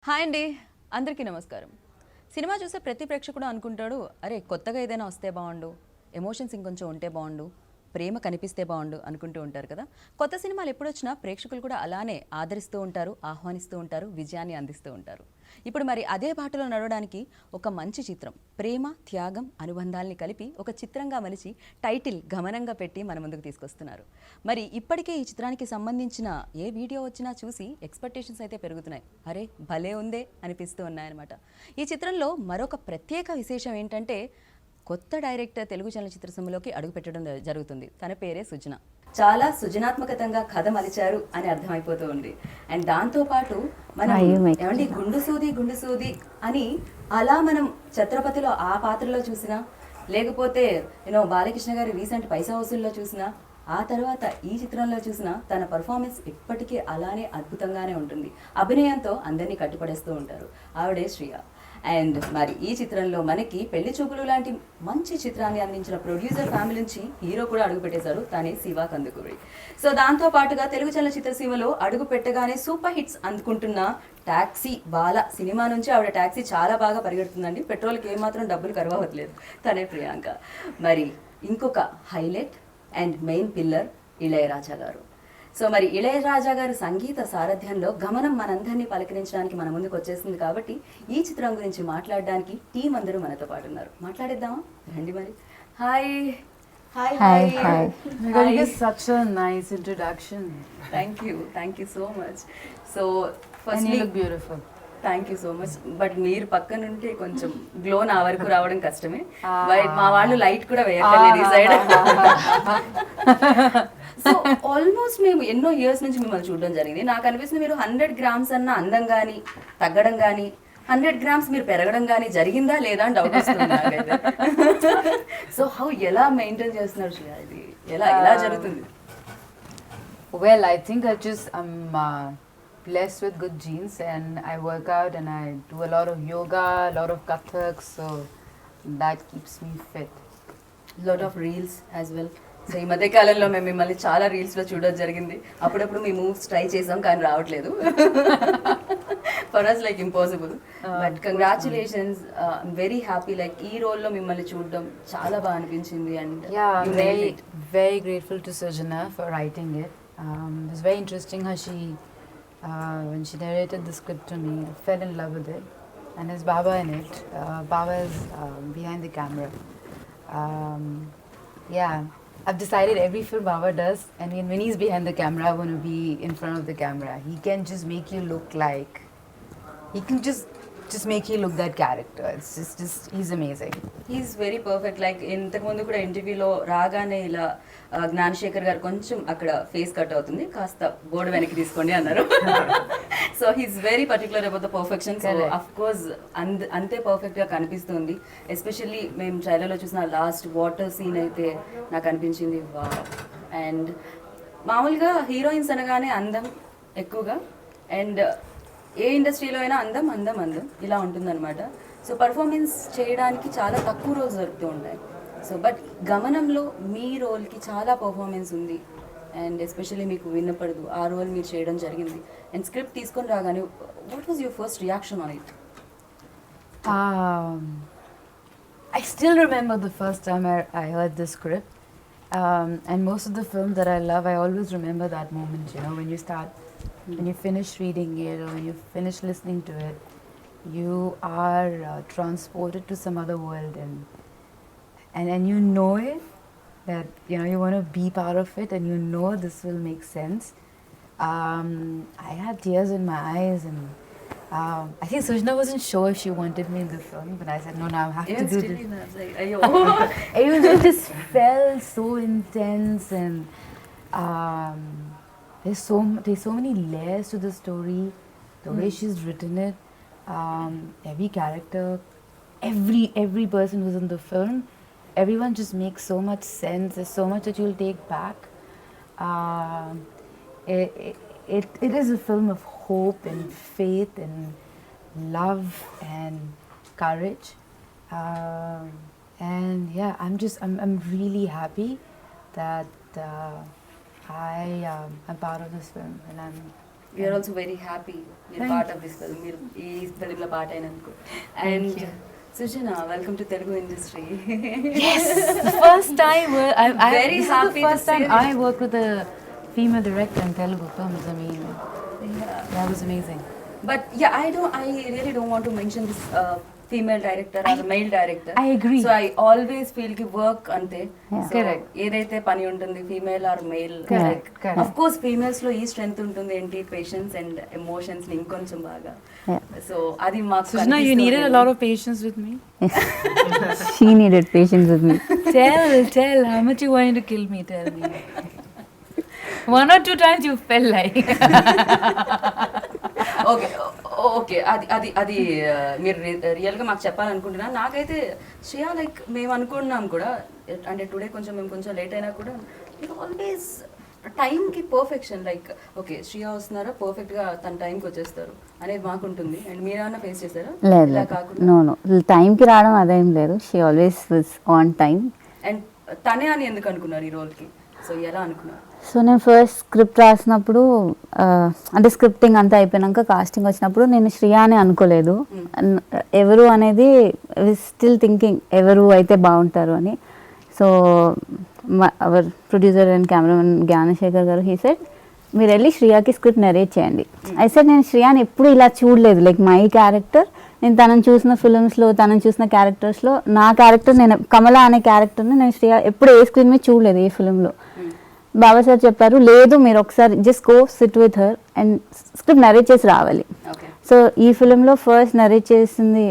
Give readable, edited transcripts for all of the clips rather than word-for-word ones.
Hi అండి, అందరికీ నమస్కారం. సినిమా చూసే ప్రతి ప్రేక్షకుడు అనుకుంటాడు, అరే కొత్తగా ఏదైనా వస్తే బాగుండు, ఎమోషన్స్ ఇంకొంచెం ఉంటే బాగుండు, ప్రేమ కనిపిస్తే బాగుండు అనుకుంటూ ఉంటారు కదా. కొత్త సినిమాలు ఎప్పుడొచ్చినా ప్రేక్షకులు కూడా అలానే ఆదరిస్తూ ఉంటారు, ఆహ్వానిస్తూ ఉంటారు, విజయాన్ని అందిస్తూ ఉంటారు. ఇప్పుడు మరి అదే బాటలో నడవడానికి ఒక మంచి చిత్రం, ప్రేమ త్యాగం అనుబంధాల్ని కలిపి ఒక చిత్రంగా మలిచి టైటిల్ గమనంగా పెట్టి మన ముందుకు తీసుకొస్తున్నారు. మరి ఇప్పటికే ఈ చిత్రానికి సంబంధించిన ఏ వీడియో వచ్చినా చూసి ఎక్స్పెక్టేషన్స్ అయితే పెరుగుతున్నాయి. అరే భలే ఉందే అనిపిస్తూ ఉన్నాయన్నమాట. ఈ చిత్రంలో మరొక ప్రత్యేక విశేషం ఏంటంటే, కొత్త డైరెక్టర్ తెలుగు చలనచిత్ర సీమలోకి అడుగుపెట్టడం జరుగుతుంది. తన పేరే సుజన. చాలా సృజనాత్మకతంగా కథ మలిచారు అని అర్థమైపోతూ ఉంది. అండ్ దాంతోపాటు మనం ఏమండి గుండు సూది అని అలా మనం ఛత్రపతిలో ఆ పాత్రలో చూసినా, లేకపోతే బాలకృష్ణ గారి రీసెంట్ పైసా వసూల్లో చూసినా, ఆ తర్వాత ఈ చిత్రంలో చూసినా తన పర్ఫార్మెన్స్ ఇప్పటికీ అలానే అద్భుతంగానే ఉంటుంది. అభినయంతో అందరినీ కట్టుపడేస్తూ ఉంటారు. ఆవిడే శ్రియ. అండ్ మరి ఈ చిత్రంలో మనకి పెళ్లి చూపులు లాంటి మంచి చిత్రాన్ని అందించిన ప్రొడ్యూసర్ ఫ్యామిలీ నుంచి హీరో కూడా అడుగు పెట్టేశారు, తనే శివ కందుకూరి. సో దాంతో పాటుగా తెలుగు చలనచిత్ర సీమలో అడుగు పెట్టగానే సూపర్ హిట్స్ అందుకుంటున్న టాక్సీ బాల సినిమా నుంచి ఆవిడ టాక్సీ చాలా బాగా పరిగెడుతుందండి. పెట్రోల్కి ఏమాత్రం డబ్బులు కరవట్లేదు. తనే ప్రియాంక. మరి ఇంకొక highlight and main pillar Ilaiyaraaja గారు. సో మరి ఇళయరాజా గారి సంగీత సారథ్యంలో గమనం మనందరినీ పలకరించడానికి మన ముందుకు వచ్చేసింది. కాబట్టి ఈ చిత్రం గురించి మాట్లాడడానికి టీం అందరూ మనతో పాటు ఉన్నారు. మాట్లాడేద్దామా రండి మరి. Hi hi hi. Such a nice introduction. Thank you so much. So And you look beautiful. Thank you so much. But మీరు పక్కన ఉంటే కొంచెం గ్లో నా వరకు రావడం కష్టమే. మా వాళ్ళు లైట్ కూడా వేయట్లేదు ఈ సైడ్. సో ఆల్మోస్ట్ మేము ఎన్నో ఇయర్స్ నుంచి మిమ్మల్ని చూడడం జరిగింది. నాకు అనిపిస్తుంది మీరు 100 grams అన్న అందం కానీ తగ్గడం కానీ 100 grams మీరు పెరగడం కానీ జరిగిందా లేదా అని డౌట్ వస్తుంది నాకైతే. సో ఎలా మెయింటైన్ చేస్తున్నారు శ్రేయ? ఇది ఎలా జరుగుతుంది? Well, I think I'm blessed with good genes, and I work out and I do a lot of yoga, a lot of kathak, so that keeps me fit. Lot of reels as well. So ఈ మధ్య కాలంలో మేము మిమ్మల్ని చాలా రీల్స్లో చూడడం జరిగింది. అప్పుడప్పుడు మీ మూవ్స్ ట్రై చేసాం కానీ రావట్లేదు. For us like impossible. But congratulations, I'm very happy. Like ఈ రోల్లో మిమ్మల్ని చూడడం చాలా బాగా అనిపించింది. And I'm very grateful to Sujana for writing it. It was very interesting how when she narrated the script to me, I fell in love with it. And there's Baba in it. Baba is behind the camera. Yeah, I've decided every film Baba does, and when he's behind the camera, I want to be in front of the camera. He can just make you look like, he can just make you look that character. It's just he's amazing. He's very perfect. Like ఇంతకుముందు కూడా ఇంటర్వ్యూలో రాగానే ఇలా జ్ఞానశేఖర్ గారు కొంచెం అక్కడ face cut అవుతుంది, కాస్త బోర్డు వెనక్కి తీసుకోండి అన్నారు. So he's very particular about the perfection. So of course అంతే పర్ఫెక్ట్గా కనిపిస్తుంది. ఎస్పెషల్లీ మేము ట్రైలర్లో చూసిన లాస్ట్ వాటర్ సీన్ అయితే నాకు అనిపించింది వా. అండ్ మామూలుగా హీరోయిన్స్ అనగానే అందం ఎక్కువగా, అండ్ ఏ ఇండస్ట్రీలో అయినా అందం అందం అందం ఇలా ఉంటుందన్నమాట. సో పర్ఫార్మెన్స్ చేయడానికి చాలా తక్కువ రోజు దొరుకుతూ ఉంటాయి. సో బట్ గమనంలో మీ రోల్కి చాలా పర్ఫార్మెన్స్ ఉంది. అండ్ ఎస్పెషల్లీ మీకు విన్నపడదు ఆ రోల్ మీరు చేయడం జరిగింది. అండ్ స్క్రిప్ట్ తీసుకొని రాగానే what was your first reaction on it? I still remember the first time I heard the script. And most of the films that I love, I always remember that moment, when you start, when you finish reading it or when you finish listening to it, you are transported to some other world, and you know it, that you want to be part of it, and this will make sense. I had tears in my eyes, and I think Sujana wasn't sure if she wanted me in the film, but I said no, I have to do this. It just felt so intense, and there's so many layers to the story, the way she's written it. Every character, every person who's in the film, everyone just makes so much sense. There's so much that you'll take back. It is a film of hope and faith and love and courage. And yeah, I'm really happy that I'm part of this film, and I'm we are also very happy మీరు part of this film, మీరు ఈ ఫిల్మ్లో part అయినందుకు. And Sujana, welcome to Telugu industry. Yes, the first time Very this happy is the to first time say I worked with a female director in Telugu films. I mean, that was amazing. But yeah, I really don't want to mention this female director or male director. I agree. So I always feel ki work ante. Yeah. So Correct. ఏదైతే పని ఉంటుంది female or male, Correct, correct. Of course females లో ఈ strength ఉంటుంది ఏంటి, patience and emotions ని ఇంకొంచెం బాగా. Yeah. సో అది మాకు Sujana, you needed a lot of patience with me. She needed patience with me. Tell how much you wanted to kill me. Tell me. One or two times you felt like. Okay okay, అది అది అది మీరు రియల్గా మాకు చెప్పాలనుకుంటున్నా. నాకైతే Shreya like మేము అనుకున్నాం కూడా, అంటే టుడే కొంచెం మేము కొంచెం లేట్ అయినా కూడా మీరు ఆల్వేస్ టైంకి పర్ఫెక్షన్, లైక్ ఓకే శ్రేయ వస్తున్నారా పర్ఫెక్ట్గా తన టైంకి వచ్చేస్తారు అనేది మాకు ఉంటుంది. అండ్ మీరేమన్నా ఫేస్ చేశారా లేదు ఇలా లేదు కాకుండా? నో టైంకి రావడం అదేం లేదు. She always was on time. And తనే అని ఎందుకు అనుకున్నారు ఈ రోల్కి? సో ఎలా అనుకున్నారు? సో నేను ఫస్ట్ స్క్రిప్ట్ రాసినప్పుడు అంటే స్క్రిప్టింగ్ అంతా అయిపోయినాక కాస్టింగ్ వచ్చినప్పుడు నేను శ్రియా అని అనుకోలేదు. ఎవరు అనేది స్టిల్ థింకింగ్ ఎవరు అయితే బాగుంటారు అని. So our producer and cameraman Gnanasekhar గారు హీ సెడ్ మీరు వెళ్ళి శ్రియాకి స్క్రిప్ట్ నరేట్ చేయండి. అయితే నేను శ్రియాని ఎప్పుడు ఇలా చూడలేదు. లైక్ మై క్యారెక్టర్, నేను తనని చూసిన ఫిల్మ్స్లో తనని చూసిన క్యారెక్టర్స్లో నా క్యారెక్టర్, నేను కమలా అనే క్యారెక్టర్ని నేను శ్రియా ఎప్పుడు ఏ స్క్రీన్ మీద చూడలేదు ఏ ఫిల్మ్లో. బాబా సార్ చెప్పారు లేదు మీరు ఒకసారి just go SIT with her and script narrate చేసి రావాలి. ఓకే. సో ఈ ఫిలింలో ఫస్ట్ నరేట్ చేసింది,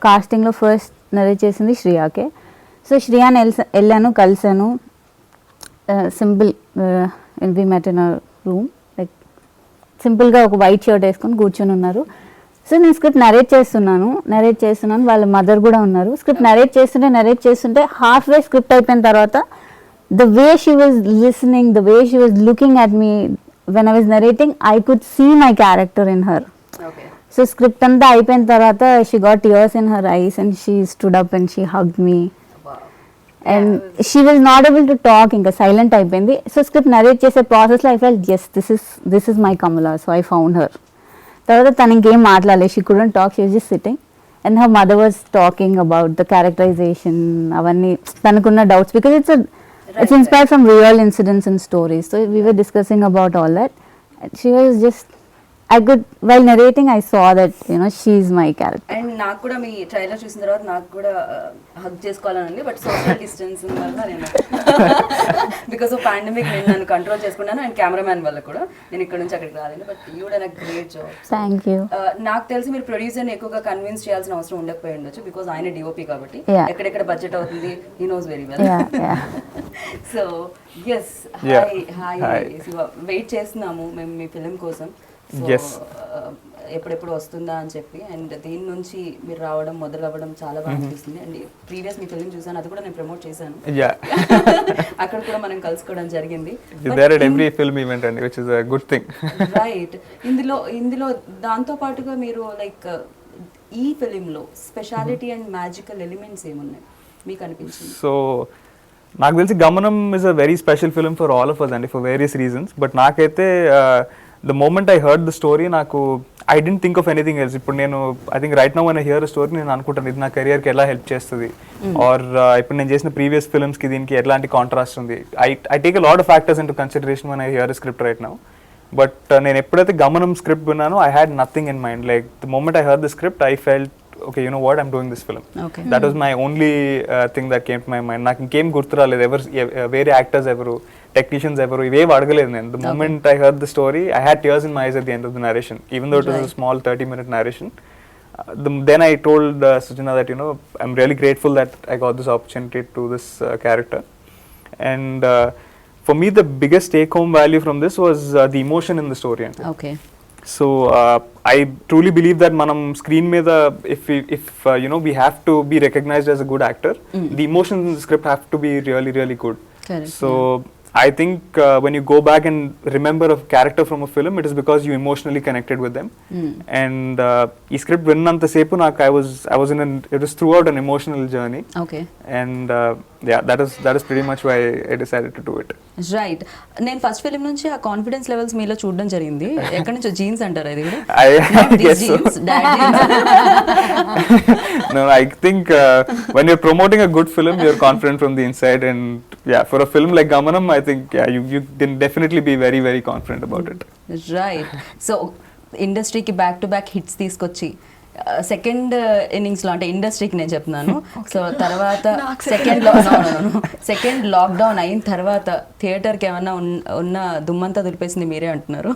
కాస్టింగ్లో ఫస్ట్ నరేట్ చేసింది శ్రియాకే. సో శ్రియాని వెళ్ళాను, కలిసాను. Simple we met in our room, like సింపుల్గా ఒక వైట్ షర్ట్ వేసుకొని కూర్చొని ఉన్నారు. సో నేను స్క్రిప్ట్ నరేట్ చేస్తున్నాను, వాళ్ళ మదర్ కూడా ఉన్నారు. స్క్రిప్ట్ నరేట్ చేస్తుంటే హాఫ్ వే స్క్రిప్ట్ అయిపోయిన తర్వాత the way she was listening, the way she was looking at me when I was narrating, I could see my character in her. Okay. So script anta అయిపోయిన తర్వాత she got tears in her eyes and she stood up and she hugged me. Wow. And she was not able to talk, ఇంకా silent అయిపోయింది. So script narrate చేసే ప్రాసెస్లో I felt yes, this is my Kamala. So I found her. తర్వాత తను ఇంకేం మాట్లాడలేదు. She couldn't talk, she was just sitting. And her mother was talking about the characterization, అవన్నీ తనకున్న doubts because it's inspired from real incidents and stories. So we were discussing about all that. And she was just, while narrating, I saw that, she's my character. And నాకు కూడా మీ trailer చూసిన తర్వాత నాకు కూడా hug చేసుకోవాలని ఉంది, but social distance వల్ల నేను బికాస్ ఆఫ్ పాండమిక్ నేను నన్ను కంట్రోల్ చేసుకున్నాను. అండ్ కెమెరామ్యాన్ వల్ల కూడా నేను ఇక్కడ నుంచి అక్కడికి రాలేను. But you done a great job. Thank you. నాకు తెలిసి మీరు ప్రొడ్యూసర్ని ఎక్కువగా కన్విన్స్ చేయాల్సిన అవసరం ఉండకపోయి ఉండొచ్చు, బికాస్ ఆయన డిఓపి కాబట్టి Yeah. ఎక్కడెక్కడ బడ్జెట్ అవుతుంది he knows very well. Yeah. So yes, Yeah. Hi Hi. Wait చేస్తున్నాము మేము మీ ఫిలిం కోసం. Yes. ఎప్పుడెప్పుడు వస్తుందా అని చెప్పి. అండ్ దీని నుంచి మీరు రావడం మొదలవ్వడం చాలా బాగా అనిపిస్తుంది. అండ్ ప్రీవియస్ మీ ఫిలిం చూసాను, అది కూడా నేను ప్రమోట్ చేశాను. Yeah. అక్కడ కూడా మనం కలుసుకోవడం జరిగింది. You're there at every film event, and which is a good thing. Right. ఇందులో దాంతో పాటుగా మీరు లైక్ ఈ ఫిలింలో స్పెషాలిటీ అండ్ మ్యాజికల్ ఎలిమెంట్స్ ఏమున్నాయి మీకు అనిపించింది? So, నాకు తెలిసి గమనం is a very special film for all of us and for various reasons. But నాకైతే the moment I heard the story, I didn't think of anything else. ఇప్పుడు నేను I think right now when I hear a story, నేను అనుకుంటాను ఇది నా కెరియర్కి ఎలా help చేస్తుంది, are ఇప్పుడు నేను చేసిన ప్రీవియస్ ఫిల్మ్స్కి దీనికి ఎలాంటి కాంట్రాస్ట్ ఉంది. I take a lot of factors into consideration when I hear a script right now. But నేను ఎప్పుడైతే గమనం script విన్నానో I had nothing in mind. Like the moment I heard the script, I felt okay, you know what, I'm doing this film. Okay. That was my only thing that came to my mind. నాకు ఇంకేం గుర్తు రాలేదు. వేరే actors ఎవరు, technicians ఎవరు, ఇవేం అడగలేదు నేను. The moment I heard the story, I had tears in my eyes at the end of the narration, even though it was a small 30-minute narration. Then I told Sujana that I'm really grateful that I got this opportunity to do this character. And for me, the biggest take-home value from this was the emotion in the story. Okay. So I truly believe that manam screen మీద if we have to be recognized as a good actor, the emotions in the script have to be really really good. Correct. So I think when you go back and remember a character from a film, it is because you emotionally connected with them. And ఈ script విన్నంతసేపు నాకు I was in it was throughout an emotional journey. Okay, And yeah, that is pretty much why I decided to do it. Right. నేను first film నుంచి ఆ confidence levels మీలో చూడడం జరిగింది. ఎక్కడి నుంచో జీన్స్ అంటారు అది కూడా? I guess so. No, I think when you're promoting a good film, you're confident from the inside, and yeah, for a film like Gamanam, I think you can definitely be very, very confident about it. Right. So ఇండస్ట్రీకి back to back hits తీసుకొచ్చి second ఇన్నింగ్స్లో, అంటే ఇండస్ట్రీకి నేను చెప్తున్నాను. So తర్వాత second lockdown అయిన తర్వాత థియేటర్కి ఏమన్నా ఉన్న దుమ్మంతా దులిపేసింది మీరే అంటున్నారు.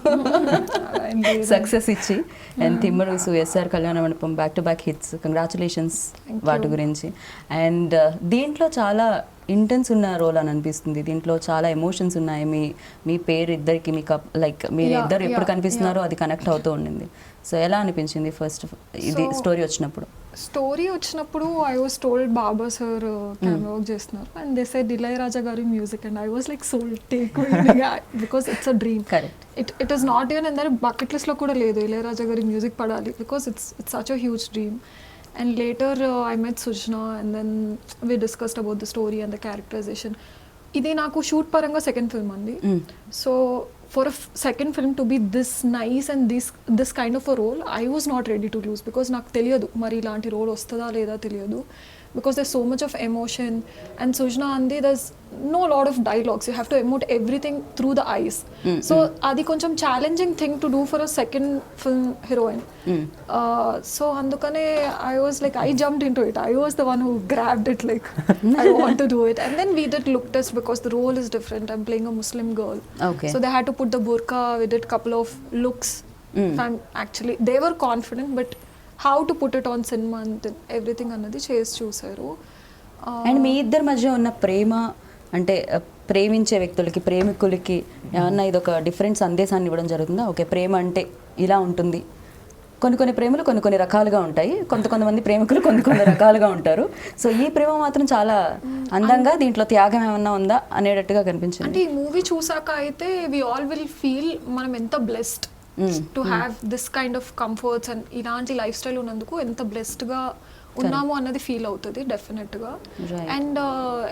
సక్సెస్ ఇచ్చి అండ్ తిమ్మరుసు, ఎస్ఆర్ కళ్యాణ మండపం, back to back hits. Congratulations వాటి గురించి. అండ్ దీంట్లో చాలా ఇంటెన్స్ ఉన్న రోల్ అని అనిపిస్తుంది. దీంట్లో చాలా ఎమోషన్స్ ఉన్నాయి. మీ పేరు ఇద్దరికి మీకు లైక్ మీరు ఇద్దరు ఎప్పుడు కనిపిస్తున్నారో అది కనెక్ట్ అవుతూ ఉండింది. సో ఎలా అనిపించింది ఫస్ట్ ఇది స్టోరీ వచ్చినప్పుడు? I was told Baba sir camera work చేస్తున్నారు అండ్ దే సెడ్ ఇళయరాజా గారి music and I was like sold take because it's a dream. Correct. It is not even అందరి బకెట్ లిస్ట్లో కూడా లేదు ఇళయరాజా గారి మ్యూజిక్ పడాలి, because it's such a huge dream. And later I met Sujna and then we discussed about the story and the characterization. Idi naku shoot paranga second film andi. So for a second film to be this nice and this kind of a role, I was not ready to lose because నాకు తెలియదు మరి ఇలాంటి role వస్తుందా లేదా తెలియదు, because there's so much of emotion and Sujna andi there's no lot of dialogues, you have to emote everything through the eyes. So adi koncham challenging thing to do for a second film heroine. So andukane I was like, I jumped into it, I was the one who grabbed it like I want to do it. And then we did look test because the role is different, I'm playing a Muslim girl. Okay. So they had to put the burqa, we did couple of looks. Actually they were confident, but how to put it on cinema and everything అన్నది చేసి చూసారు. And మీ ఇద్దరి మధ్య ఉన్న ప్రేమ, అంటే ప్రేమించే వ్యక్తులకి, ప్రేమికులకి ఏమన్నా ఇది ఒక డిఫరెంట్ సందేశాన్ని ఇవ్వడం జరుగుతుందా? ఓకే, ప్రేమ అంటే ఇలా ఉంటుంది. కొన్ని ప్రేమలు కొన్ని రకాలుగా ఉంటాయి, కొంతమంది ప్రేమికులు కొన్ని రకాలుగా ఉంటారు. సో ఈ ప్రేమ మాత్రం చాలా అందంగా, దీంట్లో త్యాగం ఏమన్నా ఉందా అనేటట్టుగా కనిపించింది. అంటే ఈ మూవీ చూసాక అయితే వి ఆల్ విల్ ఫీల్ మనం ఎంత blessed to have this kind of comforts and ఇలాంటి లైఫ్ స్టైల్ ఉన్నందుకు ఎంత బ్లెస్డ్గా ఉన్నాము అన్నది ఫీల్ అవుతుంది డెఫినెట్గా. అండ్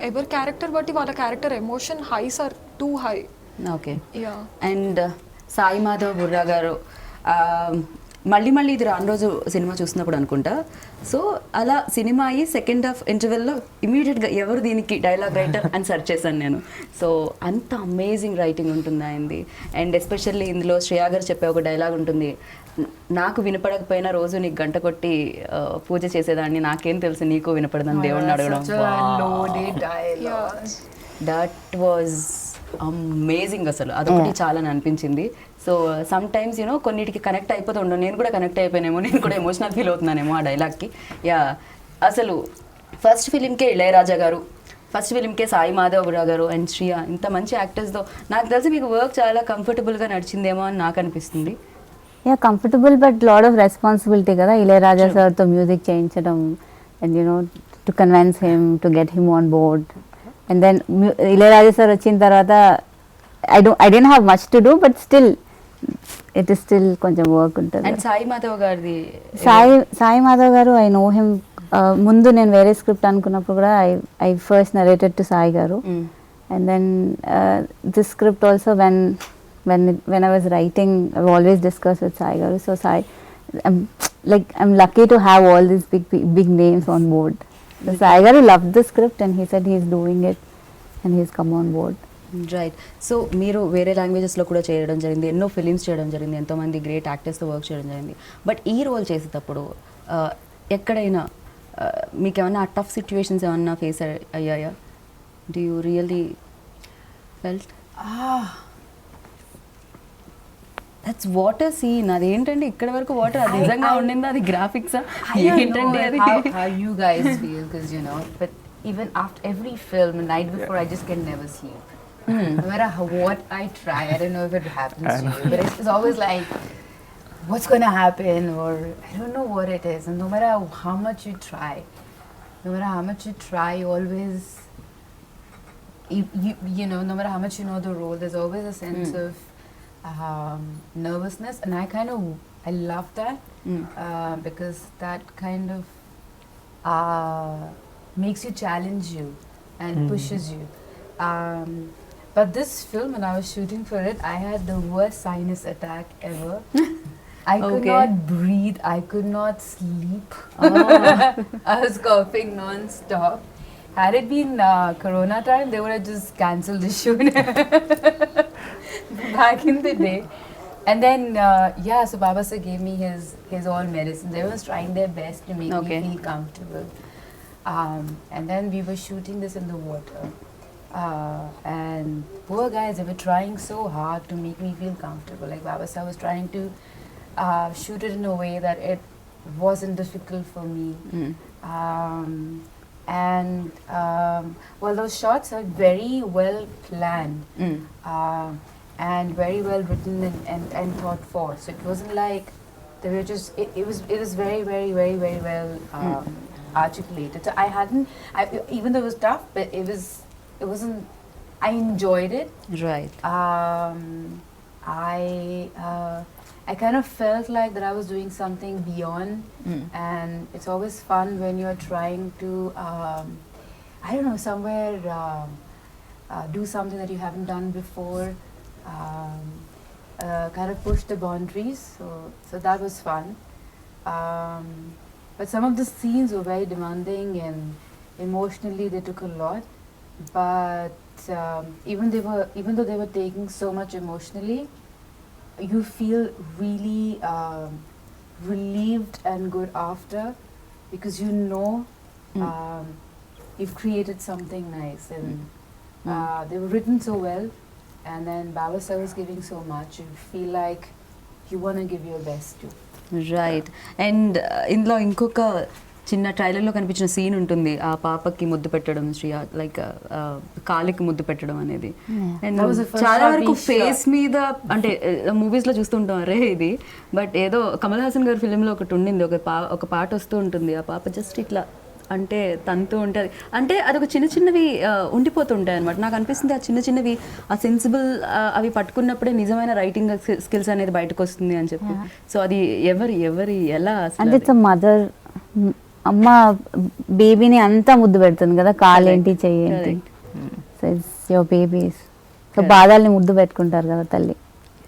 ఎవరి క్యారెక్టర్ బట్టి వాళ్ళ character emotion highs are too high. Okay. And Sai Madhav Burra గారు మళ్ళీ ఇది రాను రోజు సినిమా చూసినప్పుడు అనుకుంటా. సో అలా సినిమా అయ్యి సెకండ్ హాఫ్ ఇంటర్వెల్లో ఇమీడియట్గా ఎవరు దీనికి డైలాగ్ రైటర్ అని సెర్చ్ చేశాను నేను. సో అంత అమేజింగ్ రైటింగ్ ఉంటుంది ఆయనది. అండ్ ఎస్పెషల్లీ ఇందులో శ్రేయా గారు చెప్పే ఒక డైలాగ్ ఉంటుంది, నాకు వినపడకపోయినా రోజు నీకు గంట కొట్టి పూజ చేసేదాన్ని, నాకేం తెలుసు నీకు వినపడదని దేవుడిని అడగడం. That was amazing. అసలు అదొకటి చాలా అనిపించింది. సో సమ్ టైమ్స్ యూనో కొన్నిటికి కనెక్ట్ అయిపోతూ ఉండవు. నేను కూడా కనెక్ట్ అయిపోయానేమో, నేను కూడా ఎమోషనల్ ఫీల్ అవుతున్నానేమో ఆ డైలాగ్కి. యా, అసలు ఫస్ట్ ఫిలింకే ఇళయరాజా గారు, ఫస్ట్ ఫిలింకే సాయి మాధవ్ గారు అండ్ శ్రియా, ఇంత మంచి యాక్టర్స్తో నాకు తెలిసి మీకు వర్క్ చాలా కంఫర్టబుల్గా నడిచిందేమో అని నాకు అనిపిస్తుంది. Yeah, comfortable but lot of responsibility కదా ఇళయరాజా సార్తో మ్యూజిక్ చేయించడం and you know to convince him to get him on board. And then Ilaiyaraaja sir వచ్చిన తర్వాత I didn't have much to do, but still it is still కొంచెం work ఉంటుంది. And Sai Madhav గారిది, సాయి మాధవ్ గారు I know him. ముందు నేను వేరే స్క్రిప్ట్ అనుకున్నప్పుడు కూడా I first narrated to Sai garu. And then this script also when I was writing I've always discussed with Sai garu. So Sai, I'm lucky to have all these big names on board. So Sai garu loved the script and he said he's doing it and he's come on board. Right. So మీరు వేరే లాంగ్వేజెస్లో కూడా చేయడం జరిగింది, ఎన్నో films చేయడం జరిగింది, ఎంతోమంది great యాక్టర్స్తో work చేయడం జరిగింది. బట్ ఈ రోల్ చేసేటప్పుడు ఎక్కడైనా మీకు ఏమన్నా టఫ్ సిచ్యువేషన్స్ ఏమన్నా ఫేస్ అయ్యాయా? Do you really felt that's water scene? అదేంటండి ఇక్కడ వరకు వాటర్, అది నిజంగా ఉండిందా? అది గ్రాఫిక్సా ఏంటండి అది? How you guys feel, because you know, but even after every film, night before, I just can never sleep. No matter what I try, I don't know if it happens to you, but it's always like, what's going to happen, or I don't know what it is. And no matter how much you try, you always you know, no matter how much you know the role, there's always a sense of nervousness, and I love that because that kind of makes you challenge you and pushes you. But this film, when I was shooting for it, I had the worst sinus attack ever. I could Okay. not breathe. I could not sleep. I was coughing non-stop. Had it been Corona time, they would have just cancelled the shoot back in the day. And then, yeah, so Baba sir gave me his all medicines. Everyone's trying their best to make Okay. me feel comfortable. And then we were shooting this in the water. And poor guys, they were trying so hard to make me feel comfortable. Like Baba sir was trying to shoot it in a way that it wasn't difficult for me. Well, those shots are very well planned and very well written and thought for. So it wasn't like they were just. It was very well articulated. So even though it was tough, but it wasn't. I enjoyed it. Right. I kind of felt like that I was doing something beyond, and it's always fun when you're trying to, I don't know, somewhere do something that you haven't done before, kind of push the boundaries. So that was fun. But some of the scenes were very demanding, and emotionally they took a lot. But even though they were taking so much emotionally, you feel really relieved and good after, because you know you've created something nice, and they were written so well, and then Baba sir was giving so much. You feel like you want to give your best too. Right and ఇందులో ఇంకొక చిన్న ట్రైలర్లో కనిపించిన scene ఉంటుంది ఆ పాపకి ముద్దు పెట్టడం లైక్ కాలికి ముద్దు పెట్టడం అనేది and That was the first చాలా shot వరకు we shot. ఫేస్ మీద అంటే మూవీస్లో చూస్తుంటాం అరే ఇది బట్ ఏదో కమల్ హాసన్ గారి ఫిలింలో ఒకటి ఉండింది ఒక పాట వస్తూ ఉంటుంది ఆ పాప జస్ట్ ఇట్లా అంటే తనతో ఉంటుంది అంటే అదొక చిన్నవి ఉండిపోతుంటాయి అనమాట. నాకు అనిపిస్తుంది ఆ చిన్నవి ఆ సెన్సిబుల్ అవి పట్టుకున్నప్పుడే నిజమైన రైటింగ్ స్కిల్స్ అనేది బయటకు వస్తుంది అని చెప్పి. సో అది ఎవరి ఎలా అంటే ఇట్స్ మదర్ అమ్మ బేబీని అంతా ముద్దు పెడుతుంది కదా, కాలేంటి చెయ్యేంటి. So it's your babies. So బాధల్ని ముద్దు పెట్టుకుంటారు కదా తల్లి.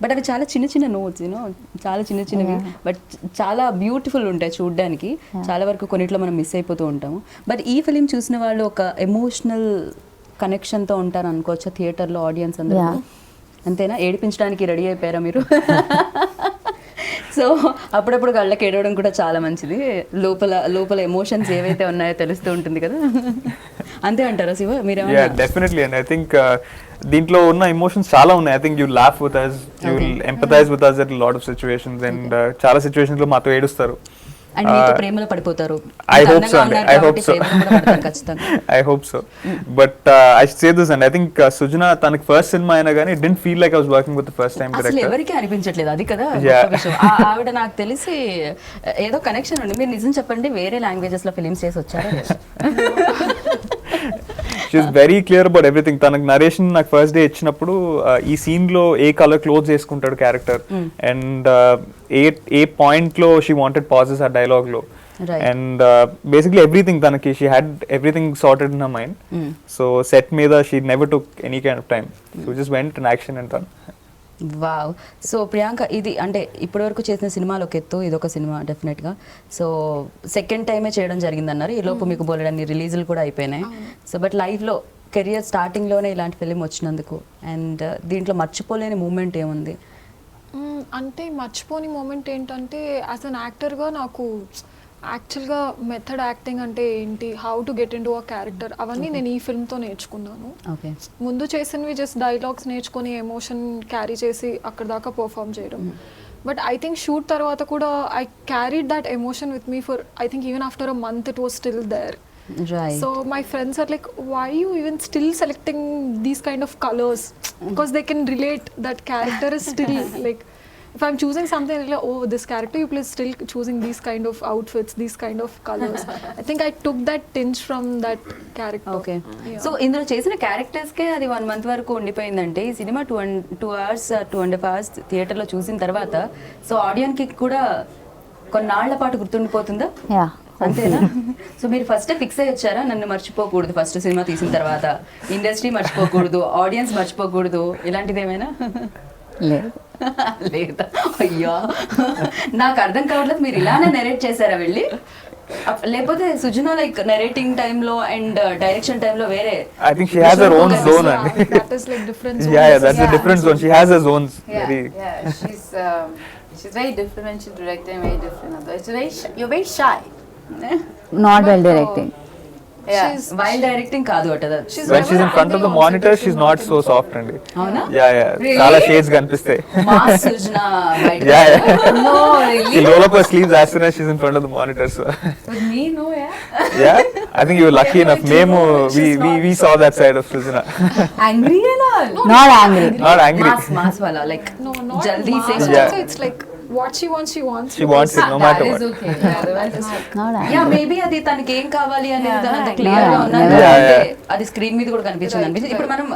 బట్ అవి చాలా చిన్న నోట్స్ యూనో, చాలా చిన్నవి బట్ చాలా బ్యూటిఫుల్ ఉంటాయి చూడడానికి. చాలా వరకు కొన్నిట్లో మనం మిస్ అయిపోతూ ఉంటాము. బట్ ఈ ఫిలిం చూసిన వాళ్ళు ఒక ఎమోషనల్ కనెక్షన్తో ఉంటారు అనుకోవచ్చా థియేటర్లో ఆడియన్స్ అందరూ? అంతేనా? ఏడిపించడానికి రెడీ అయిపోయారా మీరు? సో అప్పుడప్పుడు కళ్ళకి ఏడవడం కూడా చాలా మంచిది. లోపల ఎమోషన్స్ ఏవైతే ఉన్నాయో తెలుస్తూ ఉంటుంది కదా. అంతే అంటారా శివ? మీరేమన్నా? డెఫినెట్లీ అండ్ ఐ థింక్ దీంట్లో ఉన్న ఎమోషన్స్ చాలా ఉన్నాయి. I think you laugh with us, you will empathise with us at lot of situations, and చాలా సిచ్యువేషన్స్ లో మాతో ఏడుస్తారు. అండ్ మీతో ప్రేమలో పడిపోతారు. I hope so, and I hope so. ఖచ్చితంగా. I hope so. But I should say this, and I think Sujana తనకి first cinema అయినా కానీ it didn't feel like I was working with the first time అసలు director. ఎవరికి అనిపించట్లేదు అది కదా Yeah. గొప్ప విషయం. ఆవిడ నాకు తెలిసి ఏదో కనెక్షన్ ఉంది. మీరు నిజం చెప్పండి, వేరే లాంగ్వేజెస్ లో ఫిలిమ్స్ చేసి వచ్చారా? She's very clear about everything. తనకు నరేషన్ నాకు ఫస్ట్ డే ఇచ్చినప్పుడు ఈ సీన్ లో ఏ కలర్ క్లోత్స్ వేసుకుంటాడు క్యారెక్టర్, అండ్ ఏ పాయింట్ లో షీ వాంటెడ్ పాజెస్ ఆ డైలాగ్ లో, Right. అండ్ బేసిక్లీ ఎవ్రీథింగ్ తనకి she had everything sorted in her mind. So set మీద she never took any kind of time, so just went in action and done. Wow. So Priyanka, ఇది అంటే ఇప్పటివరకు చేసిన సినిమాలు ఒక ఎత్తు, ఇదొక సినిమా డెఫినెట్గా. సో సెకండ్ టైమే చేయడం జరిగిందన్నారు. ఈ లోపు మీకు బోలెడన్ని రిలీజులు కూడా అయిపోయినాయి. సో బట్ లైఫ్లో కెరియర్ స్టార్టింగ్లోనే ఇలాంటి ఫిలిం వచ్చినందుకు అండ్ దీంట్లో మర్చిపోలేని మూమెంట్ ఏముంది? అంటే మర్చిపోని మూమెంట్ ఏంటంటే యాజ్ అన్ యాక్టర్గా నాకు యాక్చువల్గా మెథడ్ యాక్టింగ్ అంటే ఏంటి, how to get in to a character, అవన్నీ నేను ఈ ఫిల్మ్తో నేర్చుకున్నాను. ఓకే. ముందు చేసినవి జస్ట్ డైలాగ్స్ నేర్చుకొని ఎమోషన్ క్యారీ చేసి అక్కడ దాకా పర్ఫామ్ చేయడం. బట్ ఐ థింక్ షూట్ తర్వాత కూడా I carried that emotion with me for I think even after a month it was still there. Right. So my friends are like, why are you even still selecting these kind of colors? Because they can relate, that character is still like if I'm choosing something like, oh, this character you play is still choosing these kind of outfits, these kind of colors. I think I took that tinge from that character. Okay Yeah. So ఇందులో చేసిన క్యారెక్టర్స్కే అది 1 month వరకు ఉండిపోయిందంటే ఈ cinema 2 hours 2.5 hours థియేటర్లో చూసిన తర్వాత so ఆడియన్కి కూడా కొన్నాళ్ల పాటు గుర్తుండిపోతుందా? యా అంతేనా? సో మీరు ఫస్ట్ ఫిక్స్ అయ్యి వచ్చారా నన్ను మర్చిపోకూడదు ఫస్ట్ సినిమా తీసిన తర్వాత, ఇండస్ట్రీ మర్చిపోకూడదు, ఆడియన్స్ మర్చిపోకూడదు, ఇలాంటిది ఏమైనా? లేదు లేదా? అయ్యా నాకు అర్థం కావట్లేదు, మీరు ఇలానే నెరేట్ చేశారా వెళ్ళి? లేకపోతే సుజనా లైక్ నెరేటింగ్ టైంలో అండ్ డైరెక్షన్ టైంలో వేరే? I think she has her own zone and That is like different zones. yeah, that's the different zone. She has her zones. Very She's very different when she's directing, very different. It's very you're very shy. Not well directing. Yeah. She's wild directing కాదు అట. when she's in front of the monitor, she's not so soft అండి. అవునా? Yeah. చాలా shades కనిపిస్తాయి. Mass Sujana బయట. Yeah. No, really. She roll up her sleeves as soon as she's in front of the monitor. So With me, no, yeah. yeah, I think you were lucky enough. Memo, we saw that side of Sujana. Angry and all. Not angry. Not angry. Mass వాళ్ళ like no, not జల్దీ mass. Say. Yeah. Also, it's like what she wants, she wants. She wants it no matter That what. is okay. Yeah, otherwise it's not. Not yeah angry. Maybe అది తనకి ఏం కావాలి అనేది Yeah, అంత yeah. Clear గా Yeah, ఉన్నది. yeah. అంటే Yeah. అది స్క్రీన్ మీద కూడా కనిపించింది అనిపించింది. ఇప్పుడు మనం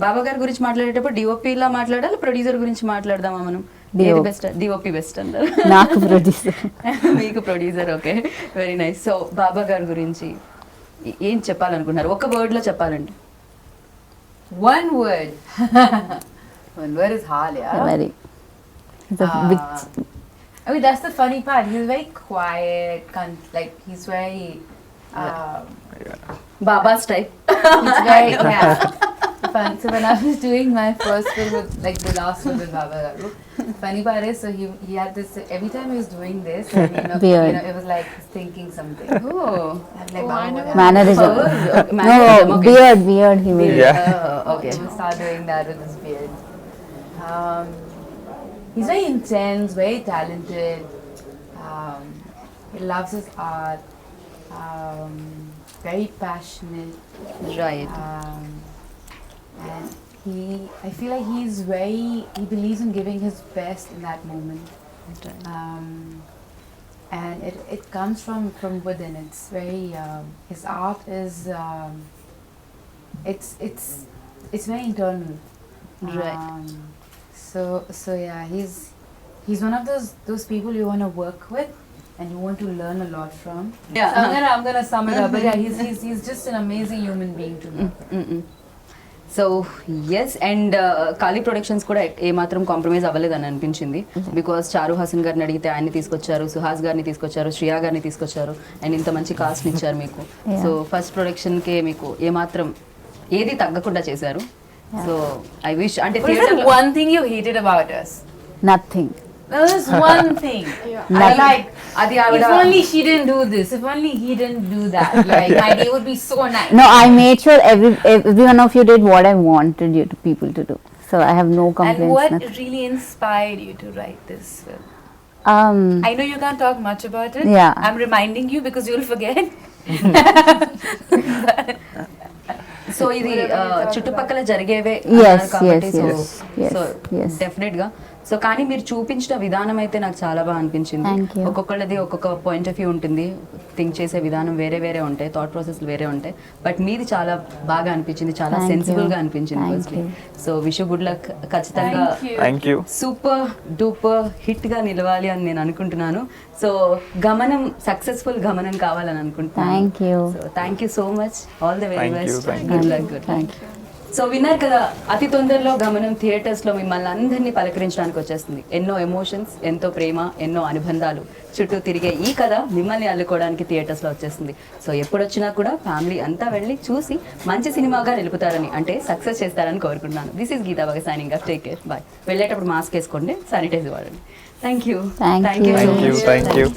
బాబా గారి గురించి మాట్లాడేటప్పుడు డిఓపి లా మాట్లాడాలి, ప్రొడ్యూసర్ గురించి మాట్లాడదామా మనం? ఏది బెస్ట్? డిఓపి బెస్ట్ అంటారు. నాకు ప్రొడ్యూసర్. మీకు producer. Okay, very nice. So Baba గారి గురించి ఏం చెప్పాలనుకుంటున్నారు? ఒక వర్డ్ లో చెప్పాలండి. One word. One word is hard, yeah. Very big. I mean, that's the funny part. He's very quiet, like he's very. Baba style. He's very yeah. Fun. So when I was doing my first film with like the last one with Baba Garu, funny part is so he had this every time he was doing this, and, Beard. it was like he's thinking something. Oh I'm like, Oh, I Baba, never- what mannerism. Mannerism, No, okay. beard he will. Yeah. Okay. He will start doing that with his beard. He's very intense, very talented. He loves his art. Very passionate. Right. And I feel like he believes in giving his best in that moment. And it comes from within. It's very, his art is, it's very internal. Right. So yeah, he's one of those people you want to work with and you want to learn a lot from. Yeah. So I'm gonna sum it up, but yeah, he's just an amazing human being to me. So yes, and Kaali productions కూడా ఏమాత్రం compromise అవ్వలేదని అనిపించింది. Because చారు హాసన్ గారిని అడిగితే ఆయన్ని తీసుకొచ్చారు, సుహాస్ గారిని తీసుకొచ్చారు, శ్రియా గారిని తీసుకొచ్చారు, అండ్ ఇంత మంచి కాస్ట్ని ఇచ్చారు మీకు. సో ఫస్ట్ ప్రొడక్షన్కే మీకు ఏమాత్రం ఏది తగ్గకుండా చేశారు. సో ఐ విష్ అంటే What is that one thing you hated about us? Nothing. There's one thing. Yeah. I like. అది If ఆవిడ only she didn't do this. If only he didn't do that. Like my day would be so nice. No, I made sure every one of you did what I wanted you to people to do. So I have no And complaints. what nothing. really inspired you to write this film? Um, I know you can't talk much about it. Yeah. I'm reminding you because you'll forget. So ఇది చుట్టుపక్కల జరిగేవే Yes, అన్నారు కాబట్టి yes, so yes, yes, so yes. Definite గా. So కానీ మీరు చూపించిన విధానం అయితే నాకు చాలా బాగా అనిపించింది. Thank you. ఒక్కొక్కళ్ళది ఒక్కొక్క పాయింట్ ఆఫ్ వ్యూ ఉంటుంది, థింక్ చేసే విధానం వేరే వేరే ఉంటాయి, థాట్ ప్రాసెస్ వేరే ఉంటాయి. బట్ మీది చాలా బాగా అనిపించింది, చాలా Thank సెన్సిబుల్ you. గా అనిపించింది. Thank firstly you. So wish good luck. ఖచ్చితంగా Thank you. Super duper hit గా నిలవాలి అని నేను అనుకుంటున్నాను. సో గమనం సక్సెస్ఫుల్ గమనం కావాలని అనుకుంటున్నాను. Thank you. So thank you so much. All the very Thank you, best. thank good luck. Good Thank you. So విన్నారు కదా, అతి తొందరలో గమనం థియేటర్స్లో మిమ్మల్ని అందరినీ పలకరించడానికి వచ్చేస్తుంది. ఎన్నో ఎమోషన్స్, ఎంతో ప్రేమ, ఎన్నో అనుబంధాలు చుట్టూ తిరిగే ఈ కథ మిమ్మల్ని అల్లుకోవడానికి థియేటర్స్లో వచ్చేస్తుంది. సో ఎప్పుడు వచ్చినా కూడా ఫ్యామిలీ అంతా వెళ్ళి చూసి మంచి సినిమాగా నిలుపుతారని, అంటే సక్సెస్ చేస్తారని కోరుకుంటున్నాను. దిస్ ఈస్ గీతా బాగా signing off. Take care, bye. వెళ్ళేటప్పుడు మాస్క్ వేసుకోండి, శానిటైజర్ వాడండి. Thank you. Thank you. So Thank you. Much. Thank you.